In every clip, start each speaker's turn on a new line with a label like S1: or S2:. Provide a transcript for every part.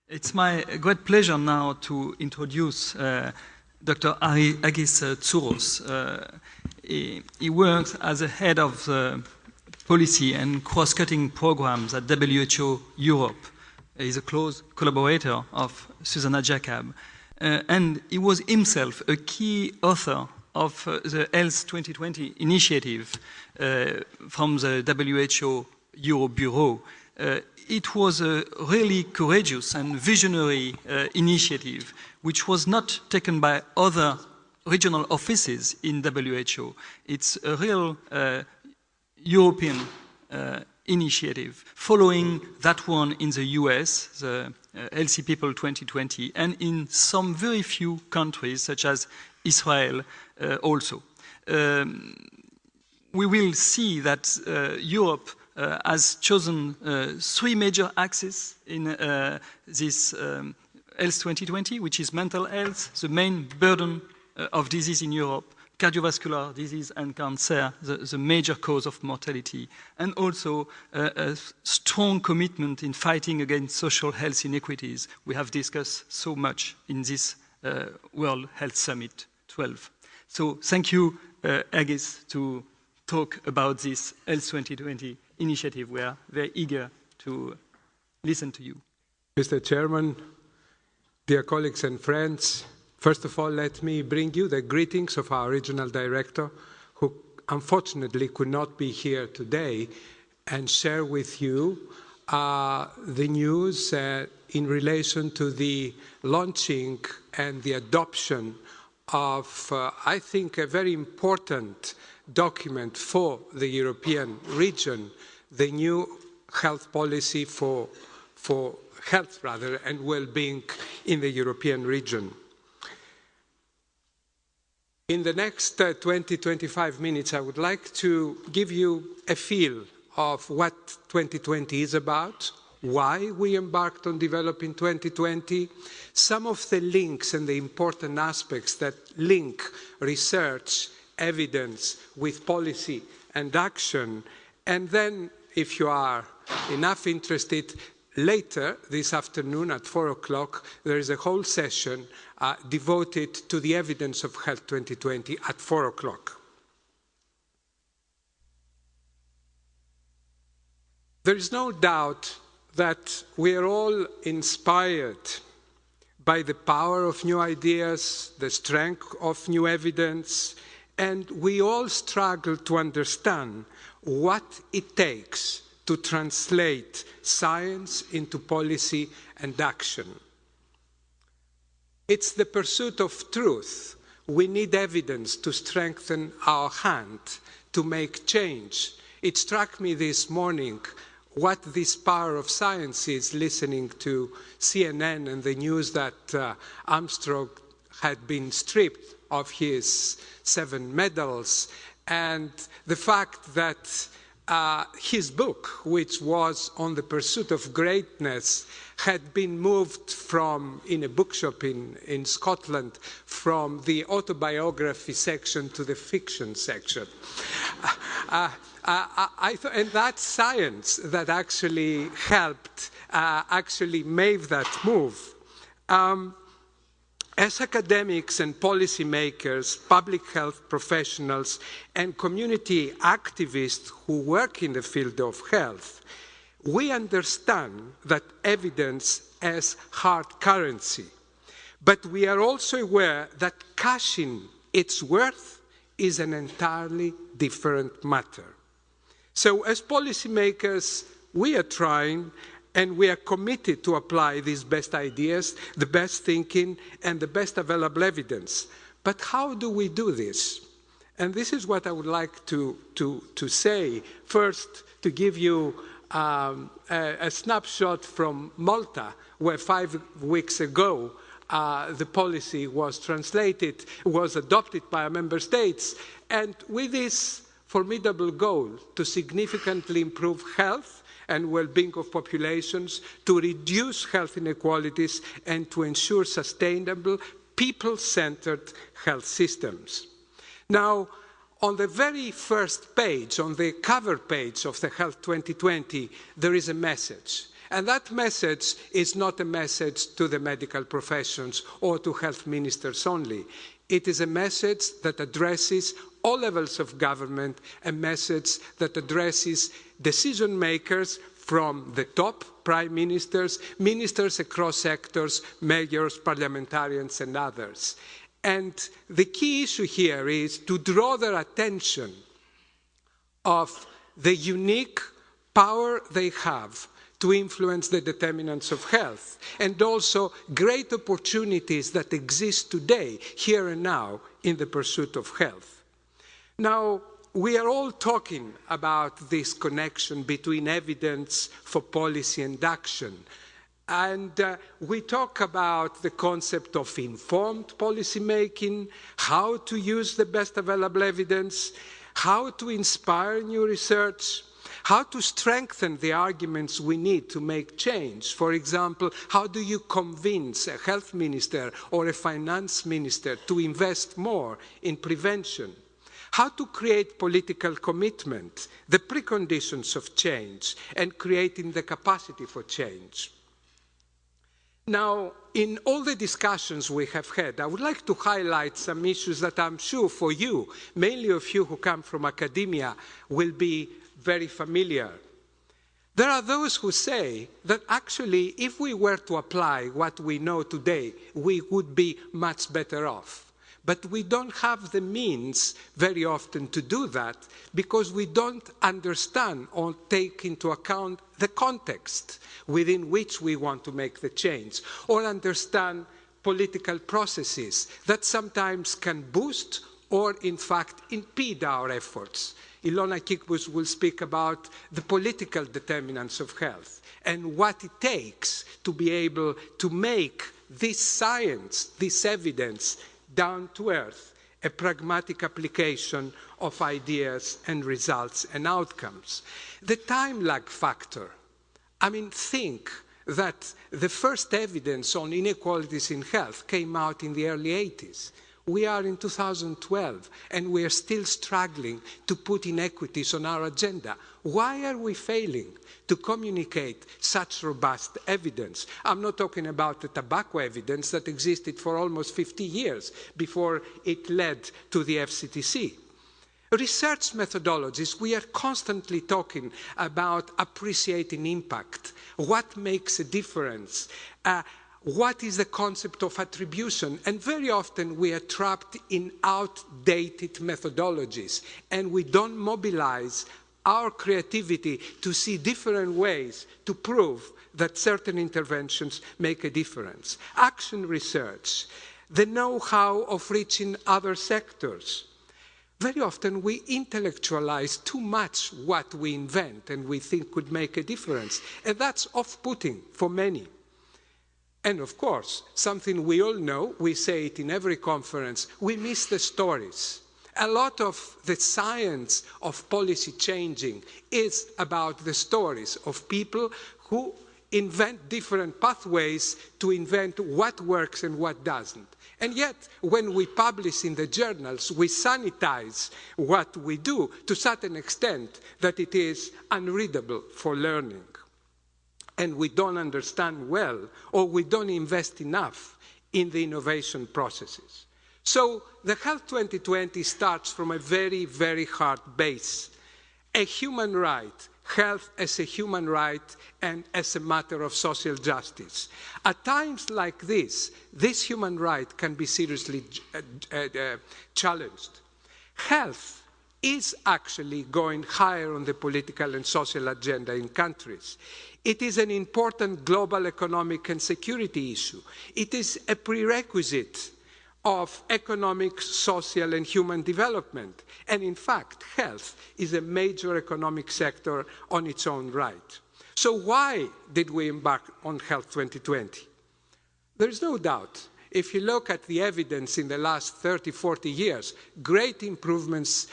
S1: It's my great pleasure now to introduce Dr. Agis Tsouros. He works as a head of the policy and cross-cutting programs at WHO Europe. He's a close collaborator of Susanna Jacob. And he was himself a key author of the Health 2020 initiative from the WHO Euro Bureau. It was a really courageous and visionary initiative, which was not taken by other regional offices in WHO. It's a real European initiative, following that one in the US, the Healthy People 2020, and in some very few countries, such as Israel also. We will see that Europe has chosen three major axes in this Health 2020, which is mental health, the main burden of disease in Europe, cardiovascular disease and cancer, the major cause of mortality, and also a strong commitment in fighting against social health inequities we have discussed so much in this World Health Summit 12. So thank you, Agis, to talk about this Health 2020 initiative. We are very eager to listen to you.
S2: Mr. Chairman, dear colleagues and friends, first of all, let me bring you the greetings of our regional director, who unfortunately could not be here today, and share with you the news in relation to the launching and the adoption of, I think, a very important document for the European region, the new health policy for health, rather, and well-being in the European region. In the next 20-25 minutes, I would like to give you a feel of what 2020 is about, why we embarked on developing 2020, some of the links and the important aspects that link research, evidence with policy and action, and then, if you are enough interested, later this afternoon at 4 o'clock, there is a whole session devoted to the evidence of Health 2020 at 4 o'clock. There is no doubt that we are all inspired by the power of new ideas, the strength of new evidence, and we all struggle to understand what it takes to translate science into policy and action. It's the pursuit of truth. We need evidence to strengthen our hand, to make change. It struck me this morning what this power of science is, listening to CNN and the news that Armstrong had been stripped of his 7 medals, and the fact that his book, which was on the pursuit of greatness, had been moved from, in a bookshop in Scotland, from the autobiography section to the fiction section. And that's science that actually helped, actually made that move. As academics and policymakers, public health professionals, and community activists who work in the field of health, we understand that evidence has hard currency. But we are also aware that cashing its worth is an entirely different matter. So as policymakers, we are trying, and we are committed to apply these best ideas, the best thinking, and the best available evidence. But how do we do this? And this is what I would like to say. First, to give you a snapshot from Malta, where 5 weeks ago the policy was translated, was adopted by our member states, and with this formidable goal to significantly improve health and well-being of populations, to reduce health inequalities, and to ensure sustainable, people-centered health systems. Now, on the very first page, on the cover page of the Health 2020, there is a message. And that message is not a message to the medical professions or to health ministers only. It is a message that addresses all levels of government, a message that addresses decision makers from the top, prime ministers, ministers across sectors, mayors, parliamentarians, and others. And the key issue here is to draw their attention of the unique power they have to influence the determinants of health, and also great opportunities that exist today, here and now, in the pursuit of health. Now, we are all talking about this connection between evidence for policy and action. And we talk about the concept of informed policy making, how to use the best available evidence, how to inspire new research, how to strengthen the arguments we need to make change. For example, how do you convince a health minister or a finance minister to invest more in prevention? How to create political commitment, the preconditions of change, and creating the capacity for change. Now, in all the discussions we have had, I would like to highlight some issues that I'm sure for you, mainly of you who come from academia, will be very familiar. There are those who say that actually, if we were to apply what we know today, we would be much better off. But we don't have the means very often to do that because we don't understand or take into account the context within which we want to make the change, or understand political processes that sometimes can boost or in fact impede our efforts. Ilona Kikbus will speak about the political determinants of health and what it takes to be able to make this science, this evidence, down to earth, a pragmatic application of ideas and results and outcomes. The time lag factor. I mean, think that the first evidence on inequalities in health came out in the early 80s. We are in 2012, and we are still struggling to put inequities on our agenda. Why are we failing to communicate such robust evidence? I'm not talking about the tobacco evidence that existed for almost 50 years before it led to the FCTC. Research methodologies, we are constantly talking about appreciating impact, what makes a difference, what is the concept of attribution? And very often we are trapped in outdated methodologies, and we don't mobilize our creativity to see different ways to prove that certain interventions make a difference. Action research, the know-how of reaching other sectors. Very often we intellectualize too much what we invent and we think could make a difference, and that's off-putting for many. And of course, something we all know, we say it in every conference, we miss the stories. A lot of the science of policy changing is about the stories of people who invent different pathways to invent what works and what doesn't. And yet, when we publish in the journals, we sanitize what we do to such an extent that it is unreadable for learning. And we don't understand well, or we don't invest enough in the innovation processes. So the Health 2020 starts from a very, very hard base. A human right, health as a human right and as a matter of social justice. At times like this human right can be seriously challenged. Health is actually going higher on the political and social agenda in countries. It is an important global economic and security issue. It is a prerequisite of economic, social, and human development. And in fact, health is a major economic sector on its own right. So why did we embark on Health 2020? There is no doubt. If you look at the evidence in the last 30, 40 years, great improvements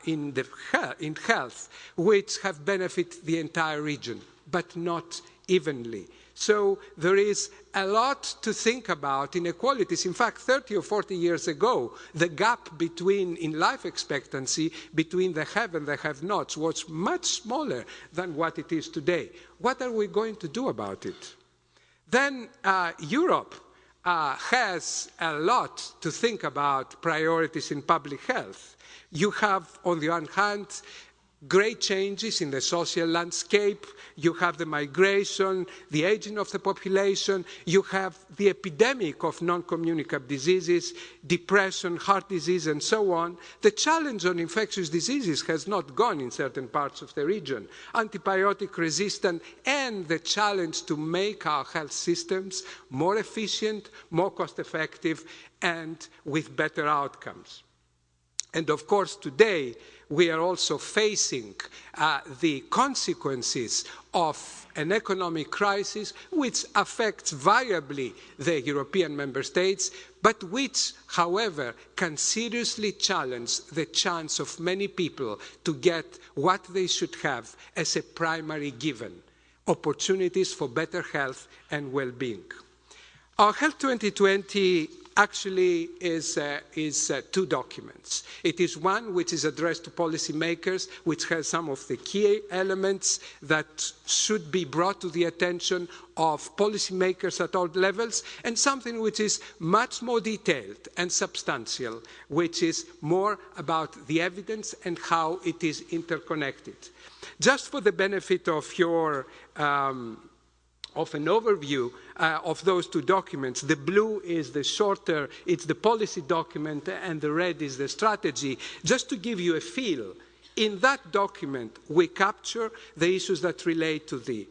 S2: in health, which have benefited the entire region, but not evenly. So there is a lot to think about inequalities. In fact, 30 or 40 years ago, the gap in life expectancy between the have and the have-nots was much smaller than what it is today. What are we going to do about it? Then Europe has a lot to think about priorities in public health. You have, on the one hand, great changes in the social landscape. You have the migration, the aging of the population. You have the epidemic of non-communicable diseases, depression, heart disease, and so on. The challenge on infectious diseases has not gone in certain parts of the region. Antibiotic resistance and the challenge to make our health systems more efficient, more cost-effective, and with better outcomes. And of course, today, we are also facing the consequences of an economic crisis which affects variably the European member states, but which, however, can seriously challenge the chance of many people to get what they should have as a primary given: opportunities for better health and well-being. Our Health 2020 actually is two documents. It is one which is addressed to policymakers, which has some of the key elements that should be brought to the attention of policymakers at all levels, and something which is much more detailed and substantial, which is more about the evidence and how it is interconnected. Just for the benefit of your of an overview of those two documents. The blue is the shorter, it's the policy document, and the red is the strategy. Just to give you a feel, in that document we capture the issues that relate to the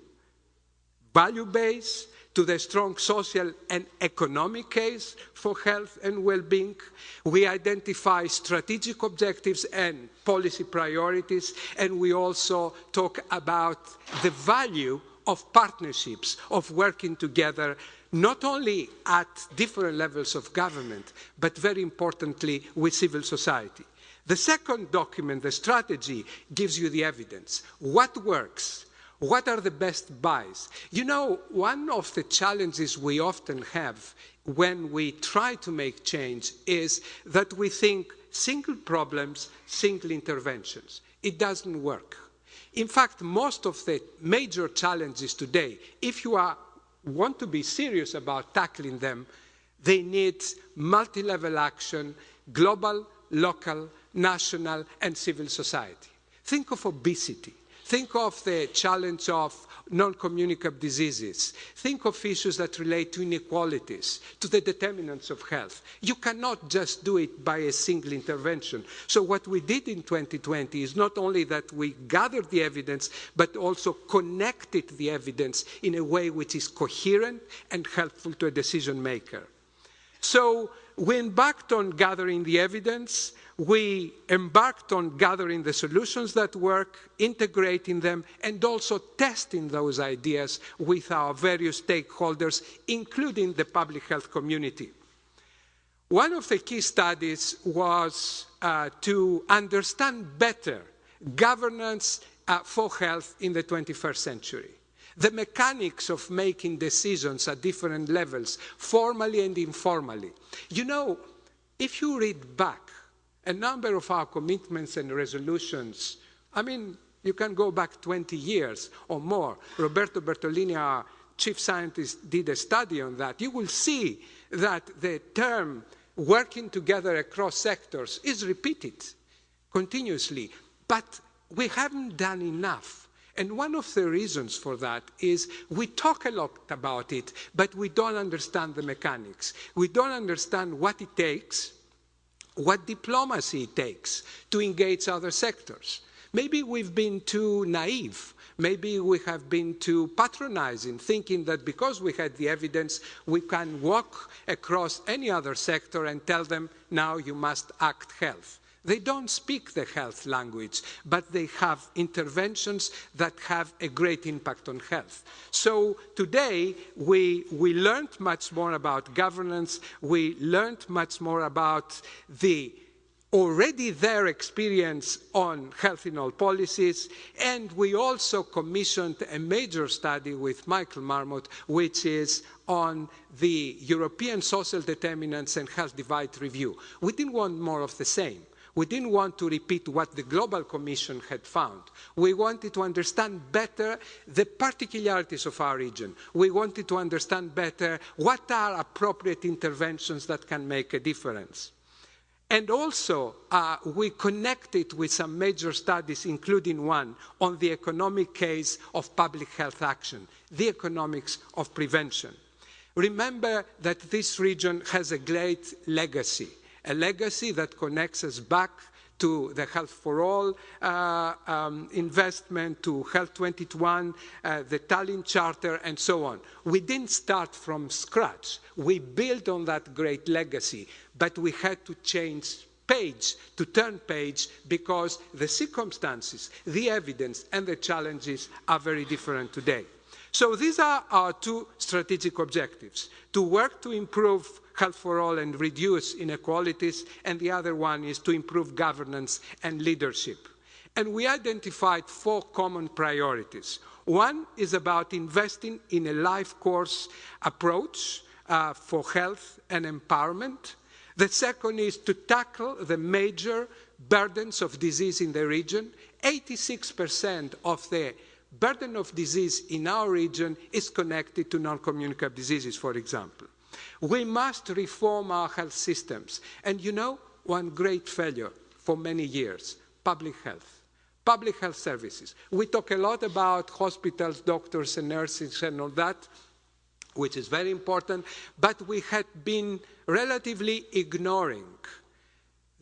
S2: value base, to the strong social and economic case for health and well-being. We identify strategic objectives and policy priorities, and we also talk about the value of partnerships, of working together, not only at different levels of government, but very importantly with civil society. The second document, the strategy, gives you the evidence. What works? What are the best buys? You know, one of the challenges we often have when we try to make change is that we think single problems, single interventions. It doesn't work. In fact, most of the major challenges today, if you want to be serious about tackling them, they need multi-level action, global, local, national, and civil society. Think of obesity. Think of the challenge of non-communicable diseases. Think of issues that relate to inequalities, to the determinants of health. You cannot just do it by a single intervention. So what we did in 2020 is not only that we gathered the evidence, but also connected the evidence in a way which is coherent and helpful to a decision maker. So we embarked on gathering the evidence. We embarked on gathering the solutions that work, integrating them, and also testing those ideas with our various stakeholders, including the public health community. One of the key studies was to understand better governance for health in the 21st century. The mechanics of making decisions at different levels, formally and informally. You know, if you read back a number of our commitments and resolutions, I mean, you can go back 20 years or more. Roberto Bertolini, our chief scientist, did a study on that. You will see that the term working together across sectors is repeated continuously, but we haven't done enough. And one of the reasons for that is we talk a lot about it, but we don't understand the mechanics. We don't understand what it takes, what diplomacy it takes to engage other sectors. Maybe we've been too naive. Maybe we have been too patronizing, thinking that because we had the evidence, we can walk across any other sector and tell them, now you must act health. They don't speak the health language, but they have interventions that have a great impact on health. So today, we learned much more about governance. We learned much more about the already their experience on health in all policies, and we also commissioned a major study with Michael Marmot, which is on the European social determinants and health divide review. We didn't want more of the same. We didn't want to repeat what the Global Commission had found. We wanted to understand better the particularities of our region. We wanted to understand better what are appropriate interventions that can make a difference. And also, we connected with some major studies, including one on the economic case of public health action, the economics of prevention. Remember that this region has a great legacy, a legacy that connects us back to the Health for All investment, to Health 2021, the Tallinn Charter, and so on. We didn't start from scratch. We built on that great legacy, but we had to change page, to turn page, because the circumstances, the evidence, and the challenges are very different today. So these are our two strategic objectives: to work to improve health for all and reduce inequalities, and the other one is to improve governance and leadership. And we identified 4 common priorities. One is about investing in a life course approach for health and empowerment. The second is to tackle the major burdens of disease in the region. 86% of the burden of disease in our region is connected to non-communicable diseases, for example. We must reform our health systems. And you know, one great failure for many years, public health services. We talk a lot about hospitals, doctors, and nurses, and all that, which is very important, but we had been relatively ignoring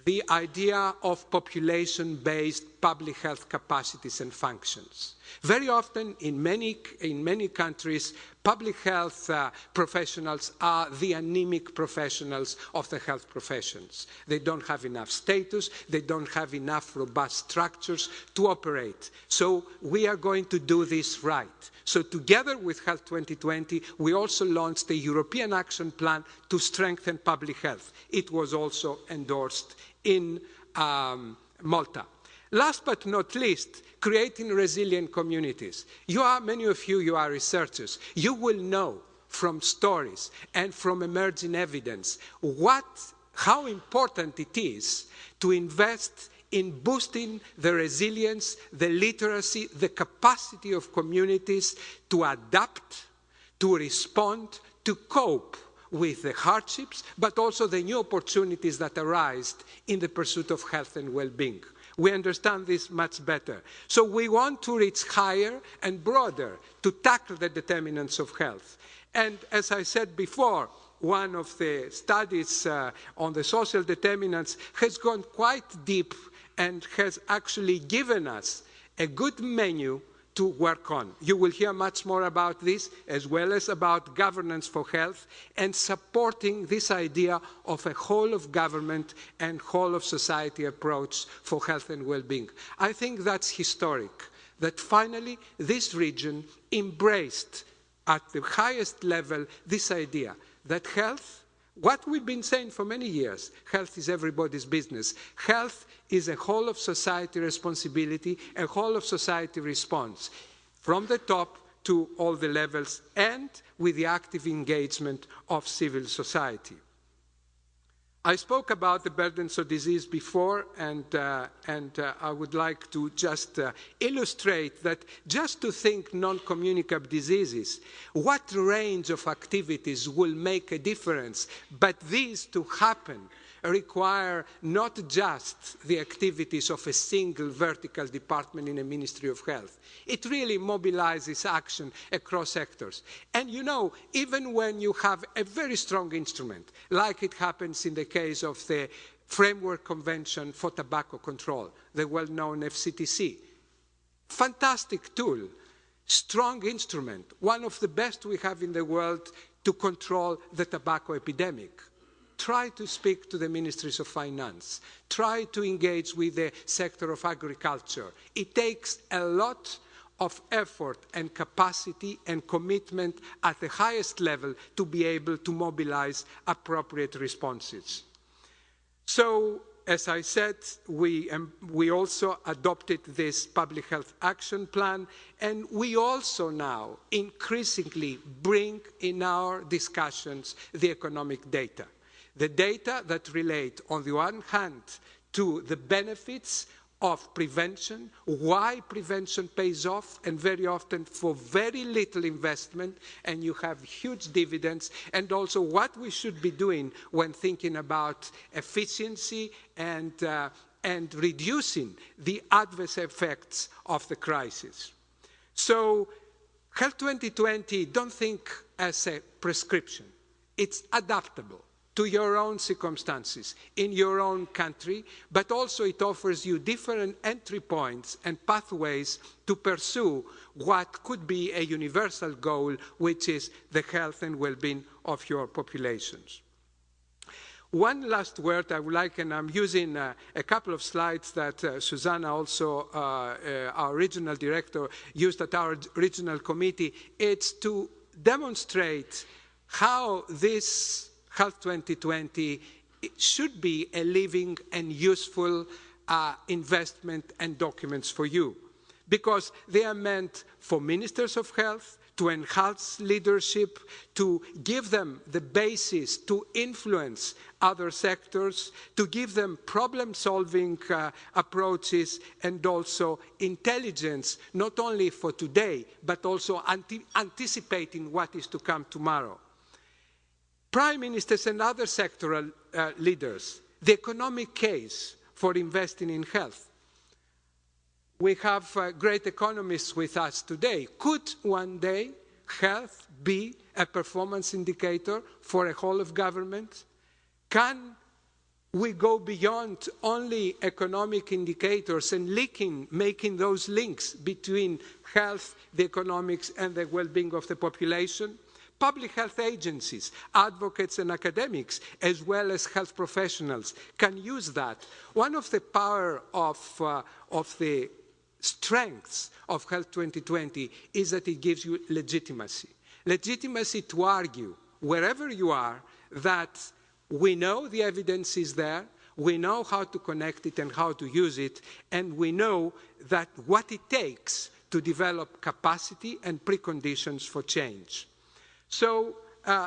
S2: the idea of population-based public health capacities and functions. Very often, in many countries, public health professionals are the anemic professionals of the health professions. They don't have enough status, they don't have enough robust structures to operate. So we are going to do this right. So together with Health 2020, we also launched a European action plan to strengthen public health. It was also endorsed in Malta. Last but not least, creating resilient communities. Many of you are researchers. You will know from stories and from emerging evidence how important it is to invest in boosting the resilience, the literacy, the capacity of communities to adapt, to respond, to cope with the hardships, but also the new opportunities that arise in the pursuit of health and well-being. We understand this much better. So we want to reach higher and broader to tackle the determinants of health. And as I said before, one of the studies on the social determinants has gone quite deep and has actually given us a good menu to work on. You will hear much more about this, as well as about governance for health and supporting this idea of a whole of government and whole of society approach for health and well-being. I think that's historic, that finally this region embraced at the highest level this idea that health, what we've been saying for many years, health is everybody's business. Health is a whole of society responsibility, a whole of society response, from the top to all the levels, and with the active engagement of civil society. I spoke about the burdens of disease before, and I would like to just illustrate that just to think non-communicable diseases, what range of activities will make a difference, but these to happen require not just the activities of a single vertical department in a Ministry of Health. It really mobilizes action across sectors. And you know, even when you have a very strong instrument, like it happens in the case of the Framework Convention for Tobacco Control, the well-known FCTC, fantastic tool, strong instrument, one of the best we have in the world to control the tobacco epidemic. Try to speak to the ministries of finance. Try to engage with the sector of agriculture. It takes a lot of effort and capacity and commitment at the highest level to be able to mobilize appropriate responses. So as I said, we also adopted this public health action plan, and we also now increasingly bring in our discussions the economic data. The data that relate, on the one hand, to the benefits of prevention, why prevention pays off, and very often for very little investment, and you have huge dividends, and also what we should be doing when thinking about efficiency and reducing the adverse effects of the crisis. So, Health 2020, don't think as a prescription. It's adaptable to your own circumstances, in your own country, but also it offers you different entry points and pathways to pursue what could be a universal goal, which is the health and well-being of your populations. One last word I would like, and I'm using a couple of slides that Susanna also, our regional director, used at our regional committee. It's to demonstrate how this Health 2020 should be a living and useful investment and documents for you, because they are meant for ministers of health to enhance leadership, to give them the basis to influence other sectors, to give them problem-solving approaches, and also intelligence, not only for today, but also anticipating what is to come tomorrow. Prime ministers and other sectoral leaders, the economic case for investing in health. We have great economists with us today. Could one day health be a performance indicator for a whole of government? Can we go beyond only economic indicators and making those links between health, the economics, and the well-being of the population? Public health agencies, advocates and academics, as well as health professionals, can use that. One of the power of the strengths of Health 2020 is that it gives you legitimacy. Legitimacy to argue, wherever you are, that we know the evidence is there, we know how to connect it and how to use it, and we know that what it takes to develop capacity and preconditions for change. So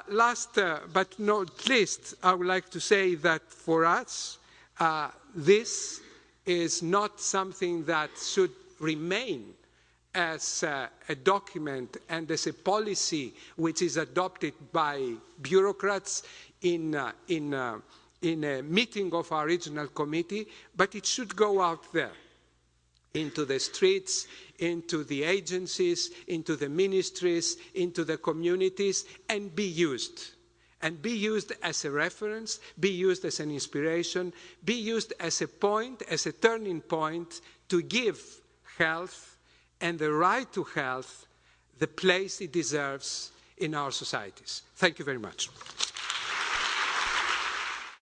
S2: last but not least, I would like to say that for us, this is not something that should remain as a document and as a policy which is adopted by bureaucrats in a meeting of our regional committee, but it should go out there, into the streets, into the agencies, into the ministries, into the communities, and be used. And be used as a reference, be used as an inspiration, be used as a point, as a turning point to give health and the right to health the place it deserves in our societies. Thank you very much.